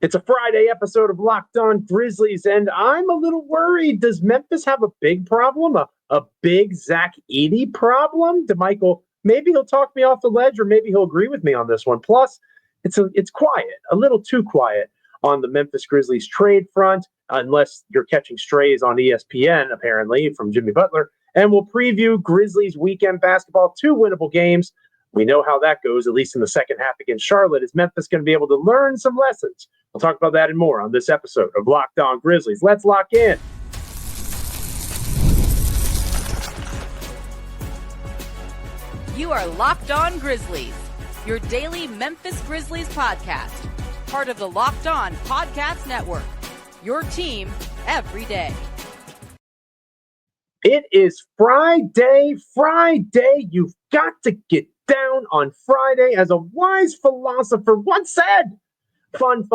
It's a Friday episode of Locked On Grizzlies, and I'm a little worried. Does Memphis have a big problem? A big Zach Edey problem? Damichael, maybe he'll talk me off the ledge, or maybe he'll agree with me on this one. Plus, it's quiet, a little too quiet on the Memphis Grizzlies trade front, unless you're catching strays on ESPN, apparently, from Jimmy Butler. And we'll preview Grizzlies weekend basketball, 2 winnable games. We know how that goes, at least in the second half against Charlotte. Is Memphis going to be able to learn some lessons? We'll talk about that and more on this episode of Locked On Grizzlies. Let's lock in. You are Locked On Grizzlies, your daily Memphis Grizzlies podcast, part of the Locked On Podcast Network, your team every day. It is Friday. You've got to get down on Friday, as a wise philosopher once said. Fun.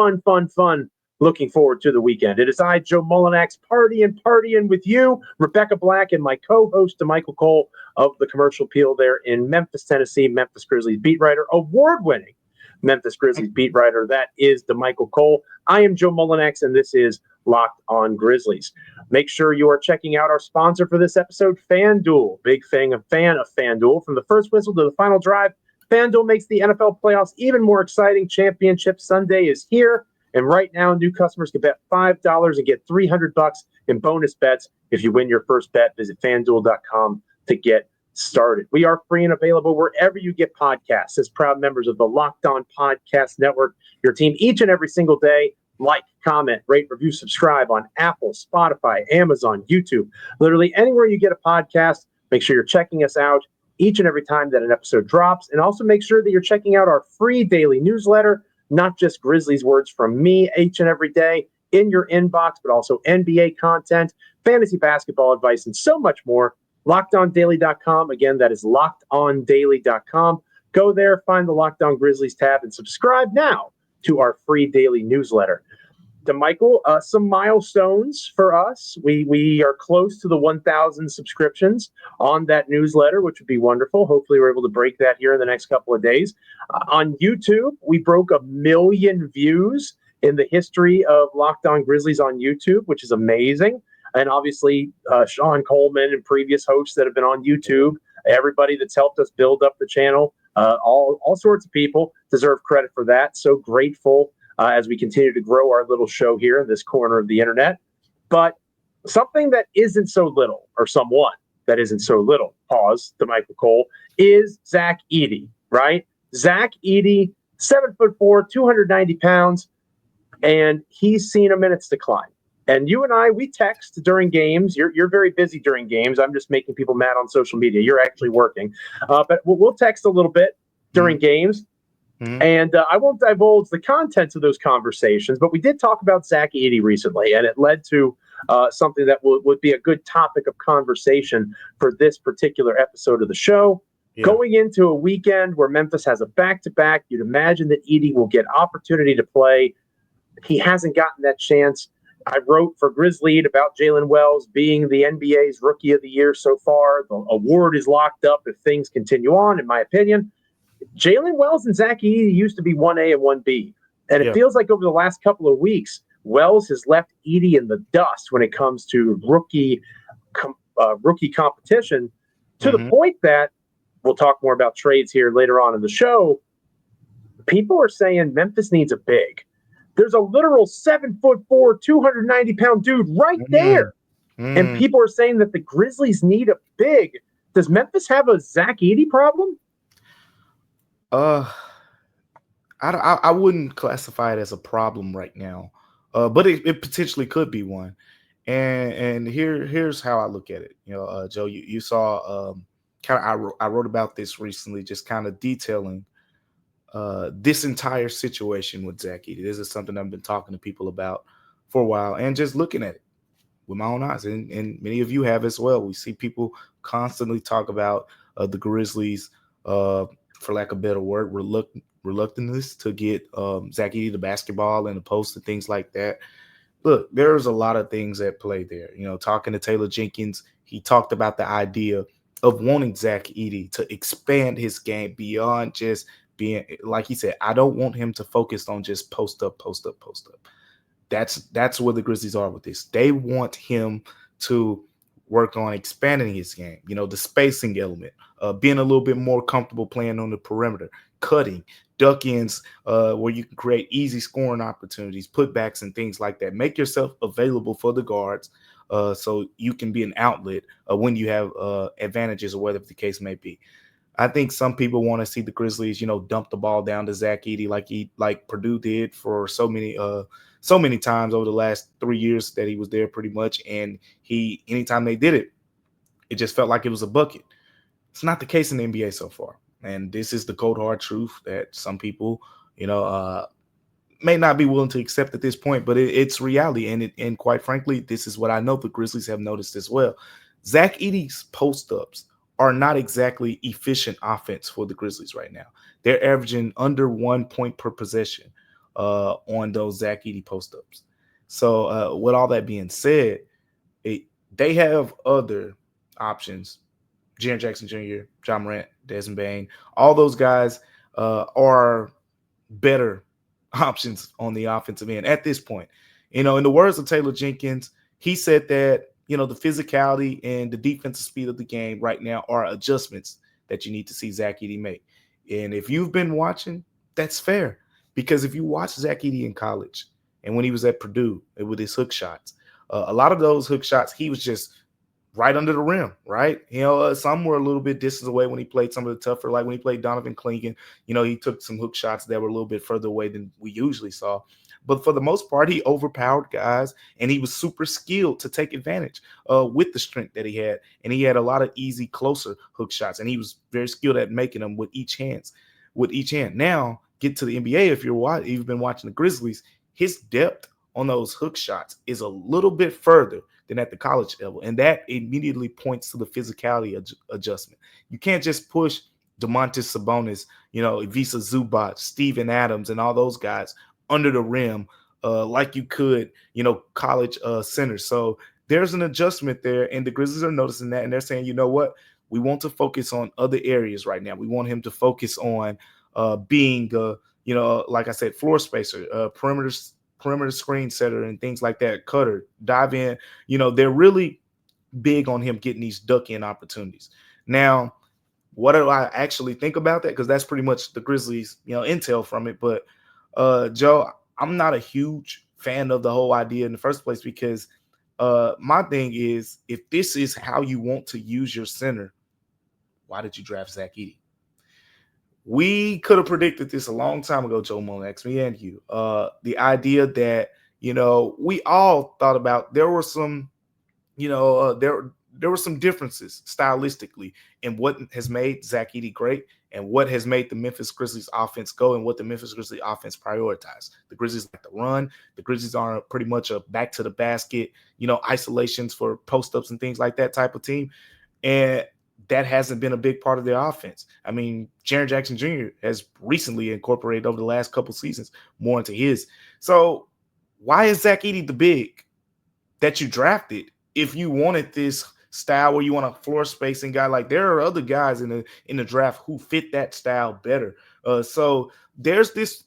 Looking forward to the weekend. It is I, Joe Mullinax, partying with you, Rebecca Black, and my co-host, Damichael Cole of the Commercial Appeal there in Memphis, Tennessee, Memphis Grizzlies beat writer, award-winning Memphis Grizzlies beat writer. That is Damichael Cole. I am Joe Mullinax, and this is Locked On Grizzlies. Make sure you are checking out our sponsor for this episode, FanDuel. Big fan of FanDuel. From the first whistle to the final drive, FanDuel makes the NFL playoffs even more exciting. Championship Sunday is here, and right now, new customers can bet $5 and get $300 in bonus bets if you win your first bet. Visit FanDuel.com to get started. We are free and available wherever you get podcasts. As proud members of the Locked On Podcast Network, your team each and every single day. Like, comment, rate, review, subscribe on Apple, Spotify, Amazon, YouTube, literally anywhere you get a podcast. Make sure you're checking us out each and every time that an episode drops. And also make sure that you're checking out our free daily newsletter, not just Grizzlies words from me each and every day in your inbox, but also NBA content, fantasy basketball advice, and so much more. LockedOnDaily.com. Again, that is LockedOnDaily.com. Go there, find the Locked On Grizzlies tab, and subscribe now to our free daily newsletter. Damichael, some milestones for us. We are close to the 1,000 subscriptions on that newsletter, which would be wonderful. Hopefully, we're able to break that here in the next couple of days. On YouTube, we broke 1 million views in the history of Locked On Grizzlies on YouTube, which is amazing. And obviously, Sean Coleman and previous hosts that have been on YouTube, everybody that's helped us build up the channel, all sorts of people deserve credit for that. So grateful as we continue to grow our little show here in this corner of the internet. But something that isn't so little, or someone that isn't so little, pause, Damichael Cole, is Zach Edey, right? Zach Edey, 7'4", 290 pounds, and he's seen a minutes decline. And you and I, we text during games. You're very busy during games. I'm just making people mad on social media. You're actually working. But we'll text a little bit during games. And I won't divulge the contents of those conversations, but we did talk about Zach Edey recently, and it led to something that would be a good topic of conversation for this particular episode of the show. Yeah. Going into a weekend where Memphis has a back-to-back, you'd imagine that Edey will get opportunity to play. He hasn't gotten that chance. I wrote for Grizzlied about Jalen Wells being the NBA's Rookie of the Year so far. The award is locked up if things continue on, in my opinion. Jalen Wells and Zach Edey used to be 1A and 1B. And it feels like over the last couple of weeks, Wells has left Edey in the dust when it comes to rookie competition, to the point that we'll talk more about trades here later on in the show. People are saying Memphis needs a big. There's a literal 7'4", 290-pound dude right there. And people are saying that the Grizzlies need a big. Does Memphis have a Zach Edey problem? I wouldn't classify it as a problem right now, but it potentially could be one. And here's how I look at it. Joe, you saw I wrote about this recently, just kind of detailing this entire situation with Zach Edey. This is something I've been talking to people about for a while and just looking at it with my own eyes. And many of you have as well. We see people constantly talk about the Grizzlies, for lack of a better word, reluctantness to get Zach Edey the basketball and the post and things like that. Look, there's a lot of things at play there. Talking to Taylor Jenkins, he talked about the idea of wanting Zach Edey to expand his game beyond just being, like he said, I don't want him to focus on just post up, post up, post up. That's where the Grizzlies are with this. They want him to work on expanding his game, the spacing element, being a little bit more comfortable playing on the perimeter, cutting, duck ins, where you can create easy scoring opportunities, putbacks, and things like that. Make yourself available for the guards so you can be an outlet when you have advantages or whatever the case may be. I think some people want to see the Grizzlies, dump the ball down to Zach Edey like Purdue did for so many times over the last 3 years that he was there, pretty much. And anytime they did it, it just felt like it was a bucket. It's not the case in the NBA so far. And this is the cold hard truth that some people, may not be willing to accept at this point, but it's reality. And quite frankly, this is what I know the Grizzlies have noticed as well. Zach Edey's post-ups are not exactly efficient offense for the Grizzlies right now. They're averaging under 1 point per possession on those Zach Edey post-ups. So with all that being said, they have other options. Jaren Jackson Jr., John Morant, Desmond Bane, all those guys are better options on the offensive end at this point. In the words of Taylor Jenkins, he said that, the physicality and the defensive speed of the game right now are adjustments that you need to see Zach Edey make. And if you've been watching, that's fair. Because if you watch Zach Edey in college and when he was at Purdue with his hook shots, a lot of those hook shots, he was just right under the rim, right? Some were a little bit distance away when he played some of the tougher, like when he played Donovan Clingan, he took some hook shots that were a little bit further away than we usually saw. But for the most part, he overpowered guys, and he was super skilled to take advantage with the strength that he had. And he had a lot of easy, closer hook shots, and he was very skilled at making them with each hand. Now, get to the NBA, if you've been watching the Grizzlies, his depth on those hook shots is a little bit further than at the college level. And that immediately points to the physicality adjustment. You can't just push Domantas Sabonis, Ivica Zubac, Steven Adams, and all those guys under the rim like you could, college centers. So there's an adjustment there, and the Grizzlies are noticing that, and they're saying, you know what? We want to focus on other areas right now. We want him to focus on being, like I said, floor spacer, perimeter screen setter, and things like that, cutter, dive in. They're really big on him getting these duck-in opportunities. Now, what do I actually think about that? Because that's pretty much the Grizzlies, intel from it. But Joe, I'm not a huge fan of the whole idea in the first place because my thing is, if this is how you want to use your center, why did you draft Zach Edey? We could have predicted this a long time ago, Joe Mullinax, me and you. The idea that, we all thought about there were some, there were some differences stylistically in what has made Zach Edey great and what has made the Memphis Grizzlies offense go and what the Memphis Grizzlies offense prioritize. The Grizzlies like to run. The Grizzlies are pretty much a back to the basket, isolations for post-ups and things like that type of team. And that hasn't been a big part of their offense. I mean, Jaren Jackson Jr. has recently incorporated over the last couple seasons more into his. So why is Zach Edey the big that you drafted if you wanted this style where you want a floor spacing guy? Like, there are other guys in the draft who fit that style better. So there's this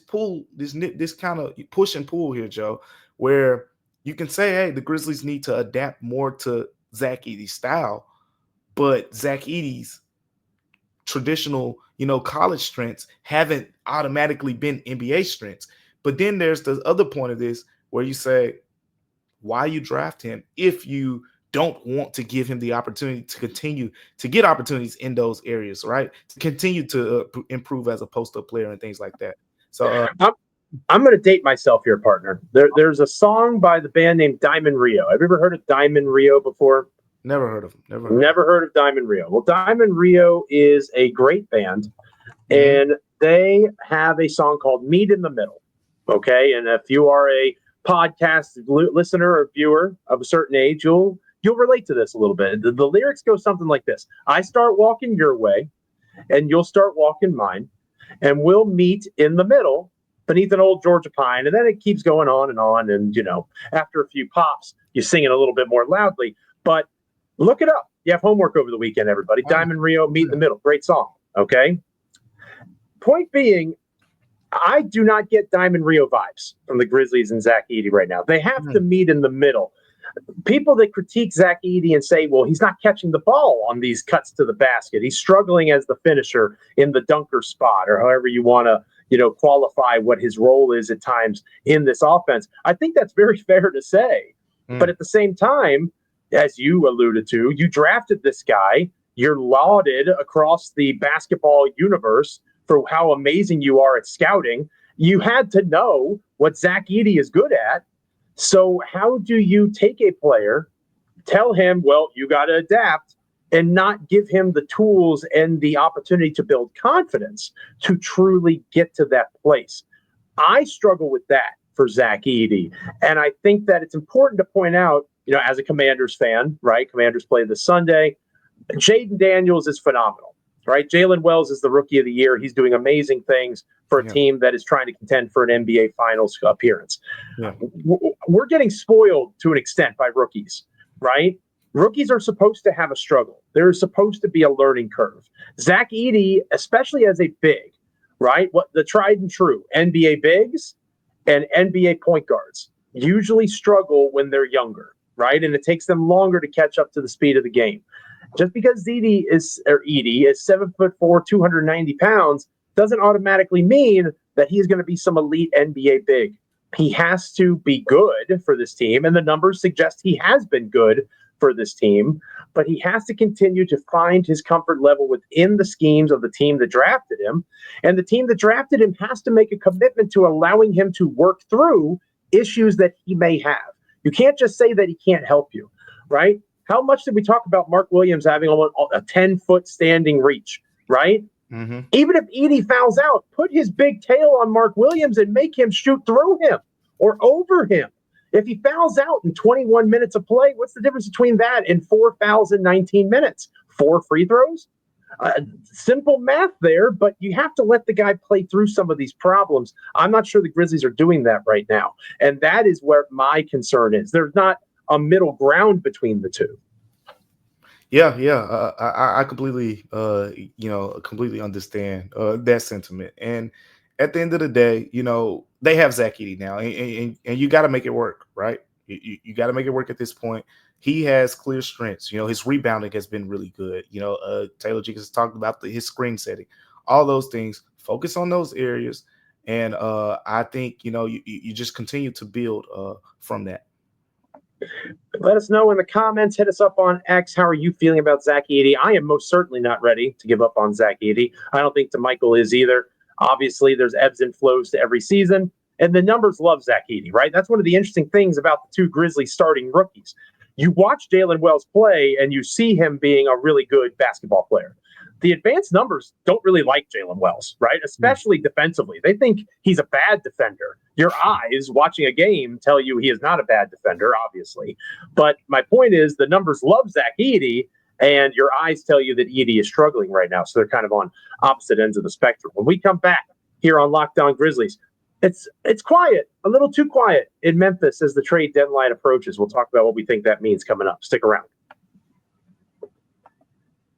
pull, this kind of push and pull here, Joe, where you can say, hey, the Grizzlies need to adapt more to Zach Edey's style, but Zach Edey's traditional, college strengths haven't automatically been NBA strengths. But then there's the other point of this where you say, why you draft him if you don't want to give him the opportunity to continue to get opportunities in those areas, right? To continue to improve as a post-up player and things like that. So I'm going to date myself here, partner. There's a song by the band named Diamond Rio. Have you ever heard of Diamond Rio before? Never heard of him. Never heard of Diamond Rio. Well, Diamond Rio is a great band, and they have a song called Meet in the Middle. Okay, and if you are a podcast listener or viewer of a certain age, you'll relate to this a little bit. The lyrics go something like this: I start walking your way, and you'll start walking mine, and we'll meet in the middle beneath an old Georgia pine. And then it keeps going on. And, after a few pops, you sing it a little bit more loudly. But look it up. You have homework over the weekend, everybody. Diamond Rio, Meet in the Middle. Great song. okay? Point being, I do not get Diamond Rio vibes from the Grizzlies and Zach Edey right now. They have to meet in the middle. People that critique Zach Edey and say, well, he's not catching the ball on these cuts to the basket. He's struggling as the finisher in the dunker spot, or however you want to, qualify what his role is at times in this offense. I think that's very fair to say. But at the same time, as you alluded to, you drafted this guy. You're lauded across the basketball universe for how amazing you are at scouting. You had to know what Zach Edey is good at. So how do you take a player, tell him, well, you got to adapt, and not give him the tools and the opportunity to build confidence to truly get to that place? I struggle with that for Zach Edey. And I think that it's important to point out, as a Commanders fan, right? Commanders play this Sunday. Jaden Daniels is phenomenal, right? Jalen Wells is the rookie of the year. He's doing amazing things for a team that is trying to contend for an NBA Finals appearance. Yeah. We're getting spoiled to an extent by rookies, right? Rookies are supposed to have a struggle. There's supposed to be a learning curve. Zach Edey, especially as a big, right? What the tried and true NBA bigs and NBA point guards usually struggle when they're younger, right? And it takes them longer to catch up to the speed of the game. Just because Edey is 7'4", 290 pounds doesn't automatically mean that he's going to be some elite NBA big. He has to be good for this team, and the numbers suggest he has been good for this team, but he has to continue to find his comfort level within the schemes of the team that drafted him. And the team that drafted him has to make a commitment to allowing him to work through issues that he may have. You can't just say that he can't help you, right? How much did we talk about Mark Williams having a 10-foot standing reach, right? Mm-hmm. Even if Edey fouls out, put his big tail on Mark Williams and make him shoot through him or over him. If he fouls out in 21 minutes of play, what's the difference between that and 4 fouls in 19 minutes? 4 free throws? Simple math there, but you have to let the guy play through some of these problems. I'm not sure the Grizzlies are doing that right now. And that is where my concern is. There's not a middle ground between the two. Yeah. I completely, completely understand that sentiment. And at the end of the day, they have Zach Edey now, and you got to make it work, right? You got to make it work at this point. He has clear strengths. His rebounding has been really good. Taylor Jenkins has talked about his screen setting, all those things. Focus on those areas, and I think you just continue to build from that. Let us know in the comments. Hit us up on X. How are you feeling about Zach Edey? I am most certainly not ready to give up on Zach Edey. I don't think Damichael is either. Obviously, there's ebbs and flows to every season, and the numbers love Zach Edey, right? That's one of the interesting things about the two Grizzlies starting rookies. You watch Jalen Wells play, and you see him being a really good basketball player. The advanced numbers don't really like Jalen Wells, right? Especially defensively. They think he's a bad defender. Your eyes watching a game tell you he is not a bad defender, obviously. But my point is the numbers love Zach Edey, and your eyes tell you that Edey is struggling right now. So they're kind of on opposite ends of the spectrum. When we come back here on Locked On Grizzlies, it's quiet, a little too quiet in Memphis as the trade deadline approaches. We'll talk about what we think that means coming up. Stick around.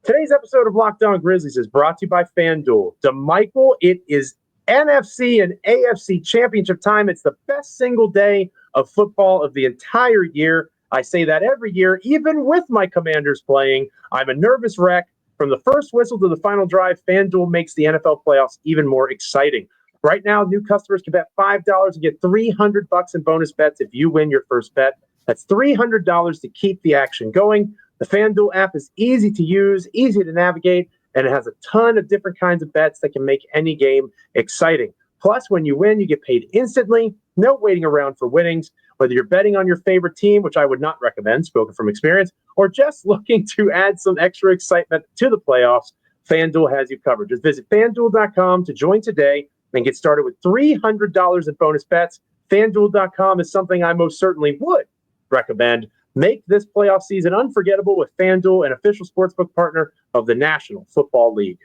Today's episode of Locked On Grizzlies is brought to you by FanDuel. Damichael, it is NFC and AFC championship time. It's the best single day of football of the entire year. I say that every year, even with my Commanders playing. I'm a nervous wreck. From the first whistle to the final drive, FanDuel makes the NFL playoffs even more exciting. Right now, new customers can bet $5 and get $300 in bonus bets if you win your first bet. That's $300 to keep the action going. The FanDuel app is easy to use, easy to navigate, and it has a ton of different kinds of bets that can make any game exciting. Plus, when you win, you get paid instantly. No waiting around for winnings. Whether you're betting on your favorite team, which I would not recommend, spoken from experience, or just looking to add some extra excitement to the playoffs, FanDuel has you covered. Just visit FanDuel.com to join today and get started with $300 in bonus bets. FanDuel.com is something I most certainly would recommend. Make this playoff season unforgettable with FanDuel, an official sportsbook partner of the National Football League.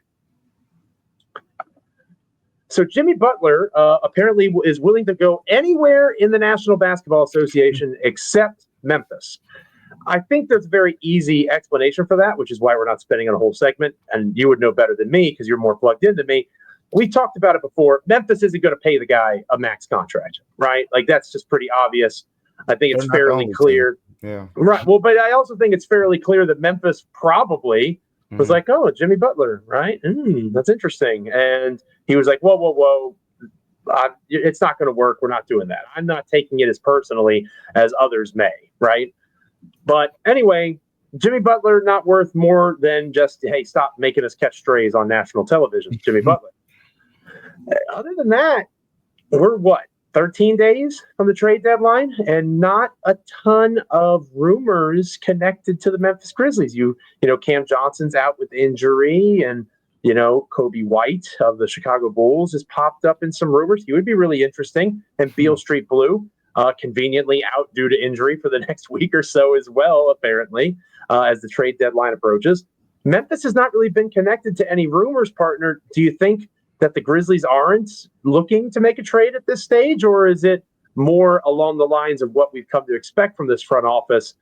So Jimmy Butler apparently is willing to go anywhere in the National Basketball Association except Memphis. I think there's a very easy explanation for that, which is why we're not spending on a whole segment. And you would know better than me because you're more plugged into me. We talked about it before. Memphis isn't going to pay the guy a max contract, right? Like that's just pretty obvious. I think it's fairly clear. Yeah. Right. Well, but I also think it's fairly clear that Memphis probably was like, oh, Jimmy Butler, right? That's interesting. And he was like, whoa. It's not going to work. We're not doing that. I'm not taking it as personally as others may, right? But anyway, Jimmy Butler not worth more than just, hey, stop making us catch strays on national television, Jimmy Butler. Other than that, we're 13 days from the trade deadline and not a ton of rumors connected to the Memphis Grizzlies. You know, Cam Johnson's out with injury and, you know, Kobe White of the Chicago Bulls has popped up in some rumors. He would be really interesting. And Beale Street Blue, conveniently out due to injury for the next week or so as well, apparently, as the trade deadline approaches. Memphis has not really been connected to any rumors, partner. Do you think that the Grizzlies aren't looking to make a trade at this stage, or is it more along the lines of what we've come to expect from this front office,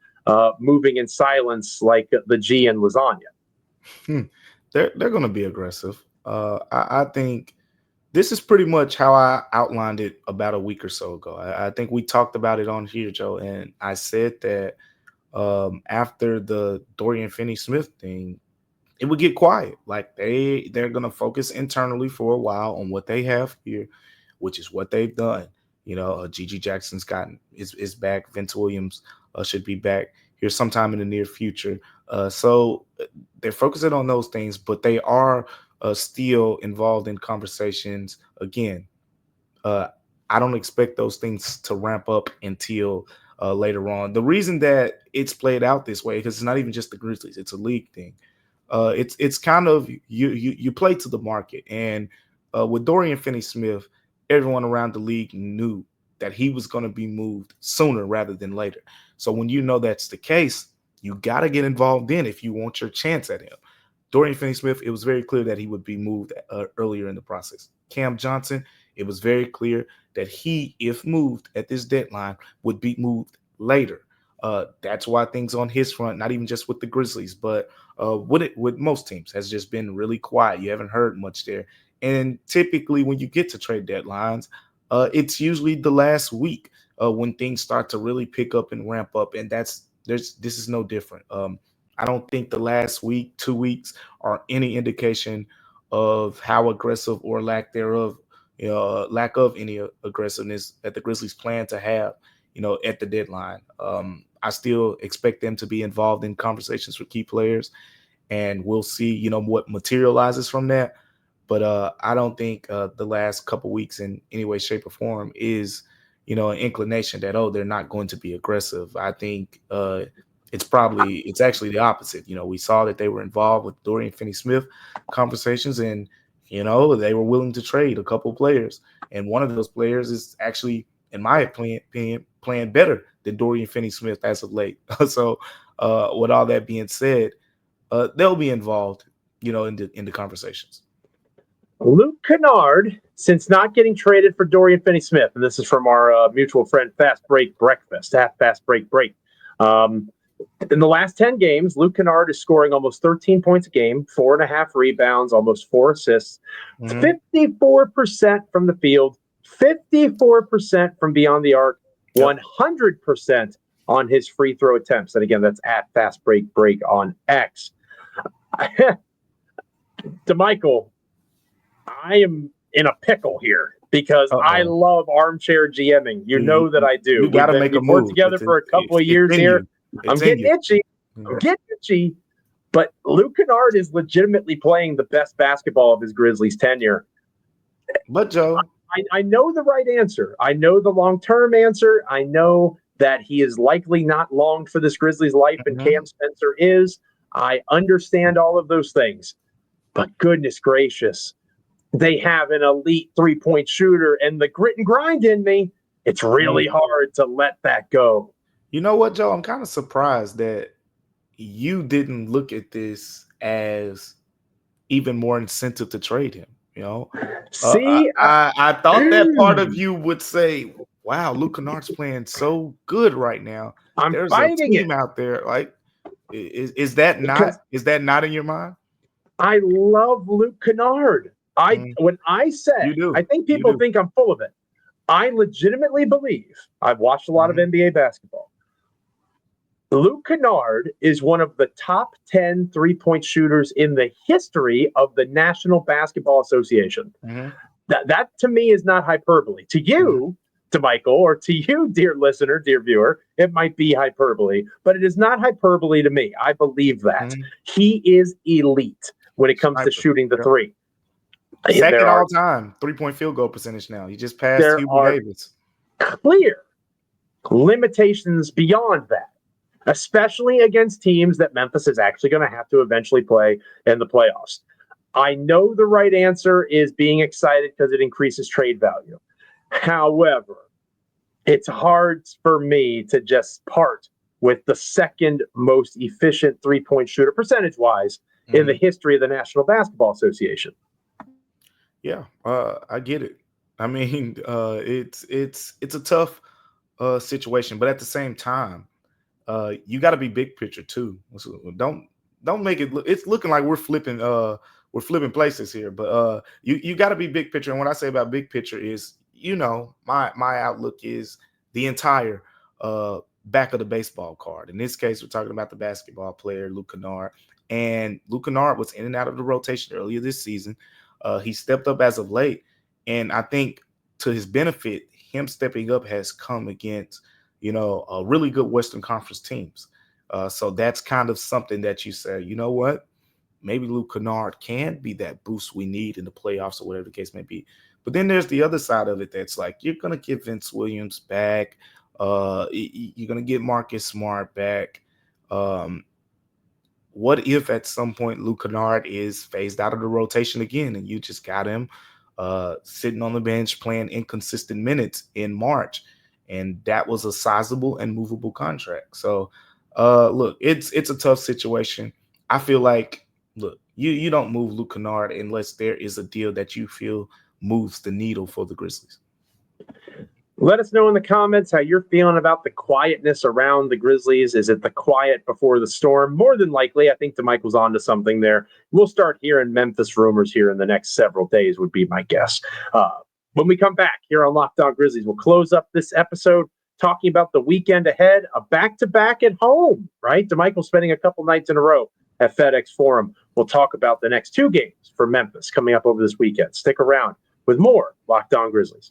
moving in silence like the G and lasagna? They're going to be aggressive. I think this is pretty much how I outlined it about a week or so ago. I think we talked about it on here, Joe, and I said that after the Dorian Finney-Smith thing, it would get quiet. Like they're going to focus internally for a while on what they have here, which is what they've done. You know, Gigi Jackson's is back. Vince Williams should be back here sometime in the near future. So they're focusing on those things, but they are still involved in conversations. Again, I don't expect those things to ramp up until later on. The reason that it's played out this way, because it's not even just the Grizzlies, it's a league thing. It's kind of you play to the market, and with Dorian Finney-Smith, everyone around the league knew that he was going to be moved sooner rather than later. So when you know that's the case, you got to get involved in if you want your chance at him. Dorian Finney-Smith, it was very clear that he would be moved earlier in the process. Cam Johnson, it was very clear that he, if moved at this deadline, would be moved later. That's why things on his front, not even just with the Grizzlies, but with most teams, has just been really quiet. You haven't heard much there. And typically when you get to trade deadlines, it's usually the last week when things start to really pick up and ramp up. And this is no different. I don't think the last week, 2 weeks are any indication of how aggressive or lack of any aggressiveness that the Grizzlies plan to have, at the deadline. I still expect them to be involved in conversations with key players, and we'll see, what materializes from that. But I don't think the last couple weeks in any way, shape, or form is, an inclination that, they're not going to be aggressive. I think it's actually the opposite. We saw that they were involved with Dorian Finney-Smith conversations, and, they were willing to trade a couple players. And one of those players is actually, in my opinion, playing better than Dorian Finney-Smith as of late. So with all that being said, they'll be involved, in the conversations. Luke Kennard, since not getting traded for Dorian Finney-Smith, and this is from our mutual friend Fast Break Breakfast, at Fast Break Break. In the last 10 games, Luke Kennard is scoring almost 13 points a game, 4.5 rebounds, almost 4 assists, 54% from the field, 54% from beyond the arc, 100% on his free throw attempts. And again, that's at Fast Break Break on X. Damichael, I am in a pickle here because I love armchair GMing. You know that I do. You got to make a move. We've worked together for a couple of years here. I'm getting itchy. But Luke Kennard is legitimately playing the best basketball of his Grizzlies tenure. But, Joe, I know the right answer. I know the long-term answer. I know that he is likely not long for this Grizzlies life, and Cam Spencer is. I understand all of those things. But goodness gracious, they have an elite three-point shooter, and the grit and grind in me, it's really hard to let that go. You know what, Joe? I'm kind of surprised that you didn't look at this as even more incentive to trade him. See, I thought that part of you would say, wow, Luke Kennard's playing so good right now. I'm There's fighting a team it out there. Like, is that because not in your mind? I love Luke Kennard. When I say, You do. I think You people do. think I'm full of it. I legitimately believe, I've watched a lot of NBA basketball. Luke Kennard is one of the top 10 3-point shooters in the history of the National Basketball Association. That to me is not hyperbole. To you, Damichael, or to you, dear listener, dear viewer, it might be hyperbole, but it is not hyperbole to me. I believe that. He is elite when it comes to shooting the three. Second all time 3-point field goal percentage now. He just passed Hubert Davis. Clear limitations beyond that, especially against teams that Memphis is actually going to have to eventually play in the playoffs. I know the right answer is being excited because it increases trade value. However, it's hard for me to just part with the second most efficient 3-point shooter percentage-wise in the history of the National Basketball Association. Yeah, I get it. I mean, it's a tough situation, but at the same time, you got to be big picture too. So don't make it look. It's looking like we're flipping places here, but you got to be big picture. And what I say about big picture is, my outlook is the entire back of the baseball card. In this case, we're talking about the basketball player Luke Kennard, and Luke Kennard was in and out of the rotation earlier this season. He stepped up as of late, and I think to his benefit, him stepping up has come against a really good Western Conference teams. So that's kind of something that you say, you know what, maybe Luke Kennard can be that boost we need in the playoffs or whatever the case may be. But then there's the other side of it that's like, you're going to get Vince Williams back. You're going to get Marcus Smart back. What if at some point Luke Kennard is phased out of the rotation again and you just got him sitting on the bench playing inconsistent minutes in March? And that was a sizable and movable contract. So, look, it's a tough situation. I feel like, look, you don't move Luke Kennard unless there is a deal that you feel moves the needle for the Grizzlies. Let us know in the comments how you're feeling about the quietness around the Grizzlies. Is it the quiet before the storm? More than likely, I think Damichael's onto something there. We'll start hearing Memphis rumors here in the next several days would be my guess. When we come back here on Locked On Grizzlies, we'll close up this episode talking about the weekend ahead, a back-to-back at home, right? Damichael's spending a couple nights in a row at FedEx Forum. We'll talk about the next two games for Memphis coming up over this weekend. Stick around with more Locked On Grizzlies.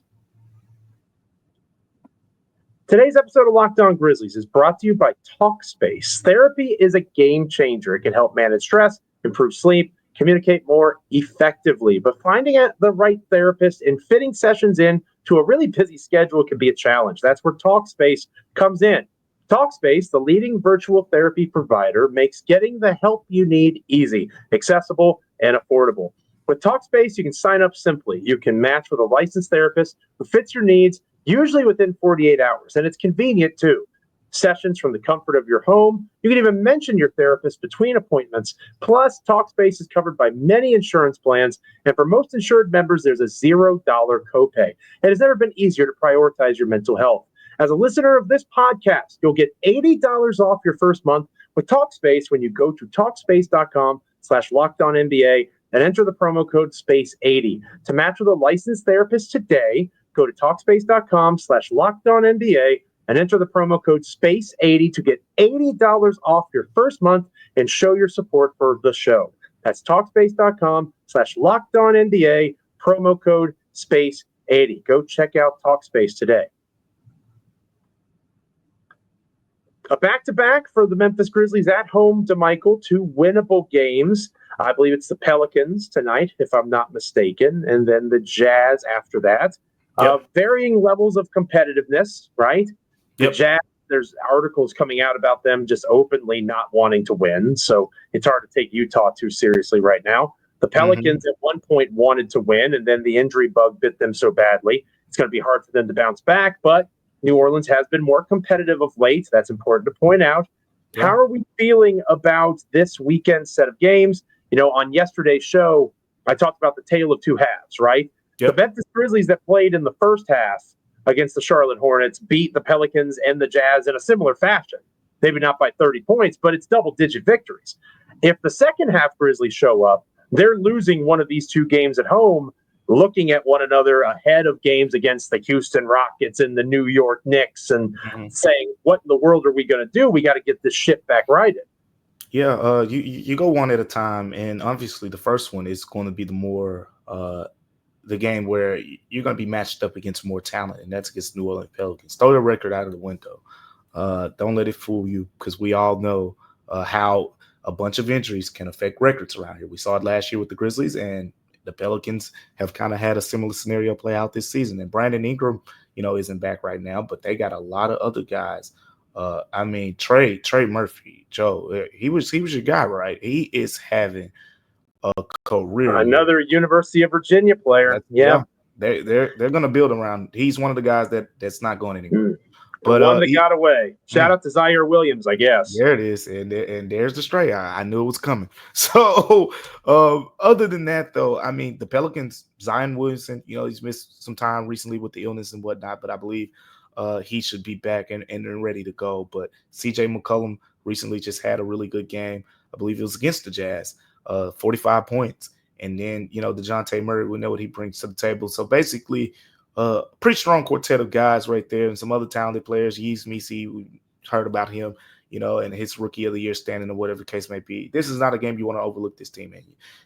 Today's episode of Locked On Grizzlies is brought to you by Talkspace. Therapy is a game changer. It can help manage stress, improve sleep, communicate more effectively. But finding the right therapist and fitting sessions in to a really busy schedule can be a challenge. That's where Talkspace comes in. Talkspace, the leading virtual therapy provider, makes getting the help you need easy, accessible, and affordable. With Talkspace, you can sign up simply. You can match with a licensed therapist who fits your needs, usually within 48 hours. And it's convenient, too. Sessions from the comfort of your home. You can even mention your therapist between appointments. Plus, Talkspace is covered by many insurance plans. And for most insured members, there's a $0 copay. It has never been easier to prioritize your mental health. As a listener of this podcast, you'll get $80 off your first month with Talkspace when you go to Talkspace.com/LockedOnNBA and enter the promo code SPACE80. To match with a licensed therapist today, go to Talkspace.com/LockedOnNBA and enter the promo code SPACE80 to get $80 off your first month and show your support for the show. That's Talkspace.com/LockedOnNBA, promo code SPACE80. Go check out Talkspace today. A back-to-back for the Memphis Grizzlies at home, Damichael, two winnable games. I believe it's the Pelicans tonight, if I'm not mistaken, and then the Jazz after that. Yep. Varying levels of competitiveness, right? Yep. The Jazz, there's articles coming out about them just openly not wanting to win, so it's hard to take Utah too seriously right now. The Pelicans at one point wanted to win, and then the injury bug bit them so badly. It's going to be hard for them to bounce back, but New Orleans has been more competitive of late. That's important to point out. Yeah. How are we feeling about this weekend set of games? On yesterday's show, I talked about the tale of two halves, right? Yep. The Memphis Grizzlies that played in the first half against the Charlotte Hornets, beat the Pelicans and the Jazz in a similar fashion. Maybe not by 30 points, but it's double-digit victories. If the second half Grizzlies show up, they're losing one of these two games at home, looking at one another ahead of games against the Houston Rockets and the New York Knicks and saying, what in the world are we going to do? We got to get this ship back righted. Yeah, you go one at a time, and obviously the first one is going to be the game where you're going to be matched up against more talent, and that's against New Orleans Pelicans. Throw the record out of the window. Don't let it fool you, because we all know how a bunch of injuries can affect records around here. We saw it last year with the Grizzlies, and the Pelicans have kind of had a similar scenario play out this season. And Brandon Ingram, isn't back right now, but they got a lot of other guys. Trey Murphy, Joe, he was your guy, right? He is having a career. Another University of Virginia player. Yeah. They're going to build around. He's one of the guys that's not going anywhere. But one that got away. Shout out to Zaire Williams, I guess. There it is, and there's the stray. I knew it was coming. So, other than that, though, the Pelicans, Zion Williamson, he's missed some time recently with the illness and whatnot, but I believe he should be back and ready to go. But C.J. McCollum recently just had a really good game. I believe it was against the Jazz, 45 points. And then, DeJounte Murray, we know what he brings to the table. So, basically, pretty strong quartet of guys right there, and some other talented players. Yves Missi, we heard about him, and his rookie of the year standing or whatever the case may be. This is not a game you want to overlook this team in.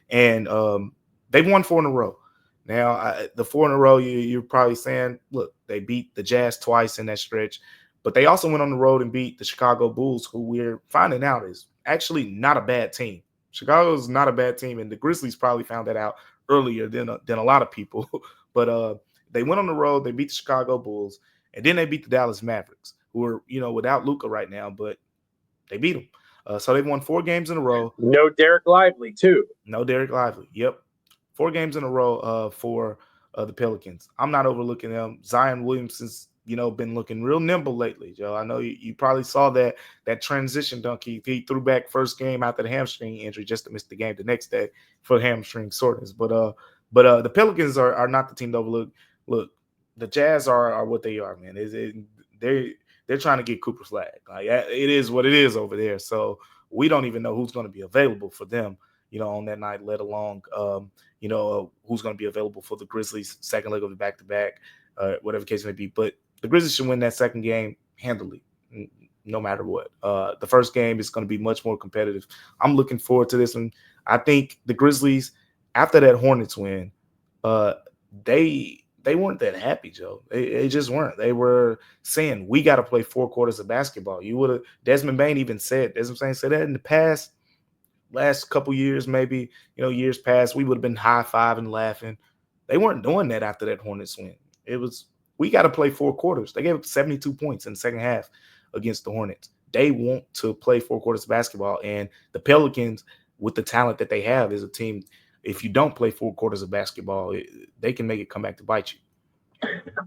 And they've won 4 in a row. Now, the 4 in a row, you're probably saying, look, they beat the Jazz twice in that stretch, but they also went on the road and beat the Chicago Bulls, who we're finding out is actually not a bad team. Chicago's not a bad team, and the Grizzlies probably found that out earlier than a lot of people. But they went on the road, they beat the Chicago Bulls, and then they beat the Dallas Mavericks, who are, without Luka right now, but they beat them. So they've won 4 games in a row. No Derek Lively, too. No Derek Lively. Yep. 4 games in a row for the Pelicans. I'm not overlooking them. Zion Williamson's, been looking real nimble lately, Joe. I know you probably saw that transition dunk he threw back first game after the hamstring injury just to miss the game the next day for hamstring soreness. But the Pelicans are not the team to overlook. Look, the Jazz are what they are, man. They're trying to get Cooper Flag. Like, it is what it is over there. So we don't even know who's going to be available for them, on that night, let alone, who's going to be available for the Grizzlies' second leg of the back-to-back, whatever the case may be. But the Grizzlies should win that second game handily, no matter what. The first game is going to be much more competitive. I'm looking forward to this one. I think the Grizzlies, after that Hornets win, they weren't that happy, Joe. They just weren't. They were saying, we got to play 4 quarters of basketball. Desmond Bain even said that in the past, last couple years, maybe, years past, we would have been high-fiving, laughing. They weren't doing that after that Hornets win. It was, we got to play 4 quarters. They gave up 72 points in the second half against the Hornets. They want to play 4 quarters of basketball, and the Pelicans, with the talent that they have, is a team. If you don't play 4 quarters of basketball, they can make it come back to bite you.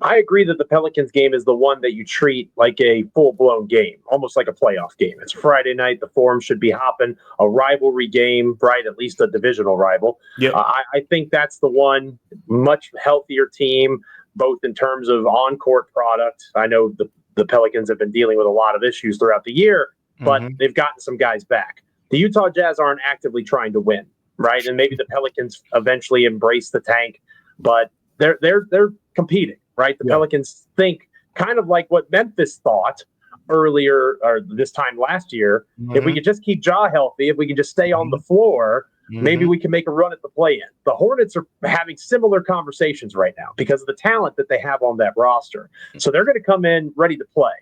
I agree that the Pelicans game is the one that you treat like a full-blown game, almost like a playoff game. It's Friday night. The form should be hopping. A rivalry game, right? At least a divisional rival. Yep. I think that's the one. Much healthier team, both in terms of on-court product. I know the Pelicans have been dealing with a lot of issues throughout the year, but they've gotten some guys back. The Utah Jazz aren't actively trying to win, right? And maybe the Pelicans eventually embrace the tank, but they're competing, right? The Pelicans think kind of like what Memphis thought earlier or this time last year. If we could just keep Ja healthy, if we can just stay on the floor, maybe we can make a run at the play-in. The Hornets are having similar conversations right now because of the talent that they have on that roster. So they're going to come in ready to play.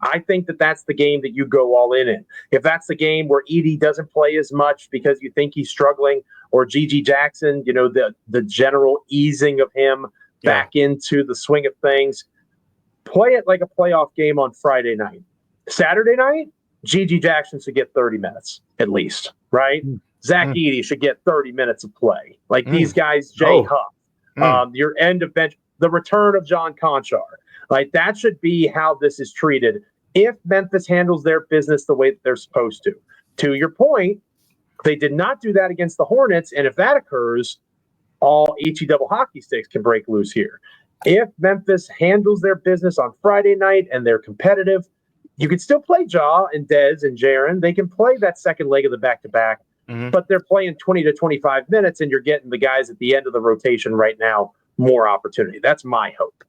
I think that that's the game that you go all in. If that's the game where Edey doesn't play as much because you think he's struggling, or Gigi Jackson, the general easing of him back into the swing of things, play it like a playoff game on Friday night. Saturday night, Gigi Jackson should get 30 minutes at least, right? Zach Edey should get 30 minutes of play. Like these guys, Jay Huff, your end of bench, the return of John Conchar. Like that should be how this is treated if Memphis handles their business the way that they're supposed to. To your point, they did not do that against the Hornets, and if that occurs, all HE double hockey sticks can break loose here. If Memphis handles their business on Friday night and they're competitive, you can still play Ja and Dez and Jaren. They can play that second leg of the back-to-back, but they're playing 20 to 25 minutes, and you're getting the guys at the end of the rotation right now more opportunity. That's my hope.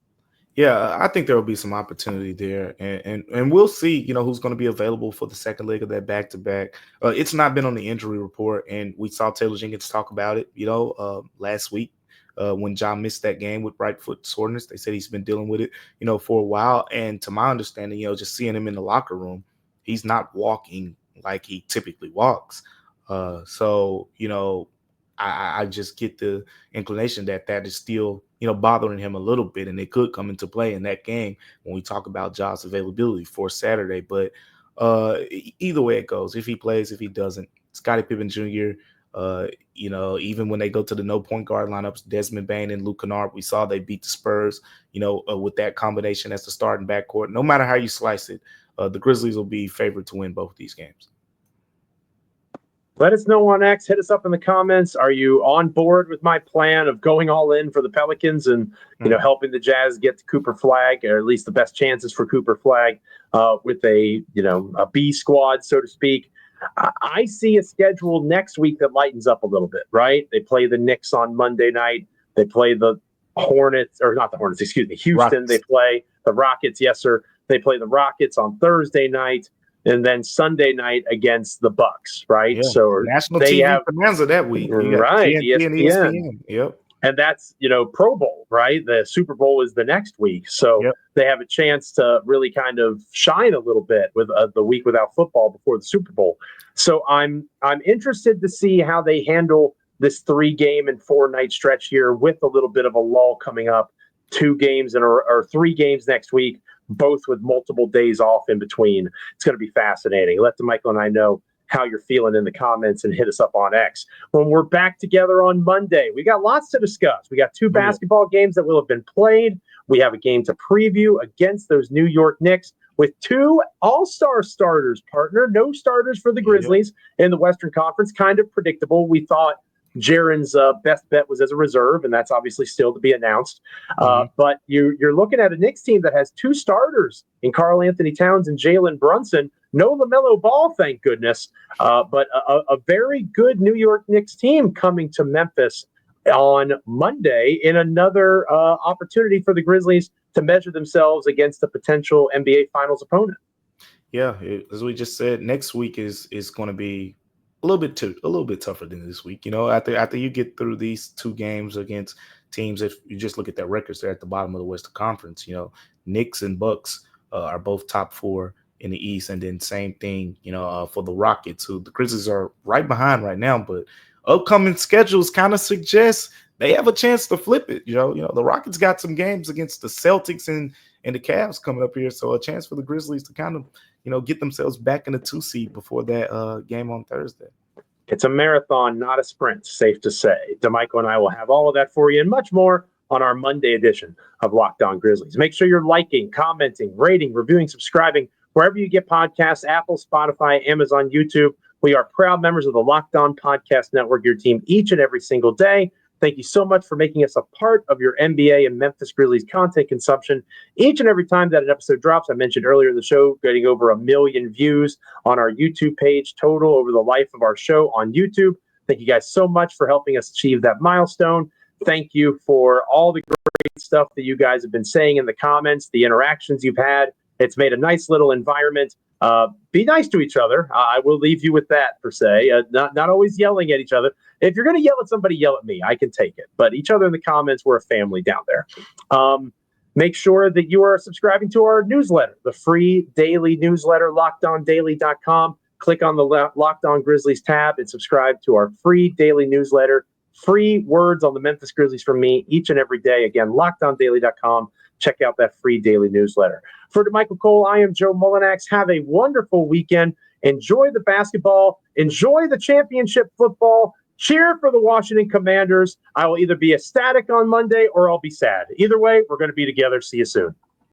Yeah, I think there will be some opportunity there, and we'll see, who's going to be available for the second leg of that back-to-back. It's not been on the injury report, and we saw Taylor Jenkins talk about it, last week when John missed that game with right foot soreness. They said he's been dealing with it, for a while, and to my understanding, just seeing him in the locker room, he's not walking like he typically walks. So, I just get the inclination that is still, bothering him a little bit, and it could come into play in that game when we talk about Ja's availability for Saturday. But either way it goes, if he plays, if he doesn't, Scottie Pippen Jr., even when they go to the no point guard lineups, Desmond Bane and Luke Kennard, we saw they beat the Spurs, with that combination as the starting backcourt. No matter how you slice it, the Grizzlies will be favored to win both of these games. Let us know on X. Hit us up in the comments. Are you on board with my plan of going all in for the Pelicans and helping the Jazz get to Cooper Flag, or at least the best chances for Cooper Flag with a B squad, so to speak? I see a schedule next week that lightens up a little bit, right? They play the Knicks on Monday night. They play the Hornets, or not the Hornets, excuse me, Houston. Rockets. They play the Rockets. Yes, sir. They play the Rockets on Thursday night. And then Sunday night against the Bucks, right? Yeah. So national they TV have bonanza that week, right? ESPN. Yep. And that's Pro Bowl, right? The Super Bowl is the next week, so they have a chance to really kind of shine a little bit with the week without football before the Super Bowl. So I'm interested to see how they handle this 3-game and 4-night stretch here with a little bit of a lull coming up. 2 games or 3 games next week, both with multiple days off in between. It's going to be fascinating. Let Damichael and I know how you're feeling in the comments and hit us up on X. When we're back together on Monday, we got lots to discuss. We got 2 basketball games that will have been played. We have a game to preview against those New York Knicks with 2 all-star starters, partner. No starters for the Grizzlies in the Western Conference. Kind of predictable. We thought Jaren's best bet was as a reserve, and that's obviously still to be announced. But you're looking at a Knicks team that has 2 starters in Karl Anthony Towns and Jalen Brunson. No LaMelo Ball, thank goodness. But a very good New York Knicks team coming to Memphis on Monday in another opportunity for the Grizzlies to measure themselves against a potential NBA Finals opponent. Yeah, as we just said, next week is going to be a little bit tougher than this week. After you get through these 2 games against teams, if you just look at their records, they're at the bottom of the Western Conference. Knicks and Bucks are both top 4 in the East, and then same thing, for the Rockets, who the Grizzlies are right behind right now, but upcoming schedules kind of suggest they have a chance to flip it. The Rockets got some games against the Celtics and the Cavs coming up here, so a chance for the Grizzlies to kind of get themselves back in the 2 seed before that game on Thursday. It's a marathon, not a sprint, safe to say. Damichael and I will have all of that for you and much more on our Monday edition of Locked On Grizzlies. Make sure you're liking, commenting, rating, reviewing, subscribing, wherever you get podcasts, Apple, Spotify, Amazon, YouTube. We are proud members of the Locked On Podcast Network, your team each and every single day. Thank you so much for making us a part of your NBA and Memphis Grizzlies content consumption each and every time that an episode drops. I mentioned earlier in the show, getting over 1 million views on our YouTube page total over the life of our show on YouTube. Thank you guys so much for helping us achieve that milestone. Thank you for all the great stuff that you guys have been saying in the comments, the interactions you've had. It's made a nice little environment. Be nice to each other. I will leave you with that, per se. Not always yelling at each other. If you're going to yell at somebody, yell at me. I can take it. But each other in the comments, we're a family down there. Make sure that you are subscribing to our newsletter, the free daily newsletter, lockedondaily.com. Click on the Locked On Grizzlies tab and subscribe to our free daily newsletter. Free words on the Memphis Grizzlies from me each and every day. Again, lockedondaily.com. Check out that free daily newsletter. For Damichael Cole, I am Joe Mullinax. Have a wonderful weekend. Enjoy the basketball. Enjoy the championship football. Cheer for the Washington Commanders. I will either be ecstatic on Monday or I'll be sad. Either way, we're going to be together. See you soon.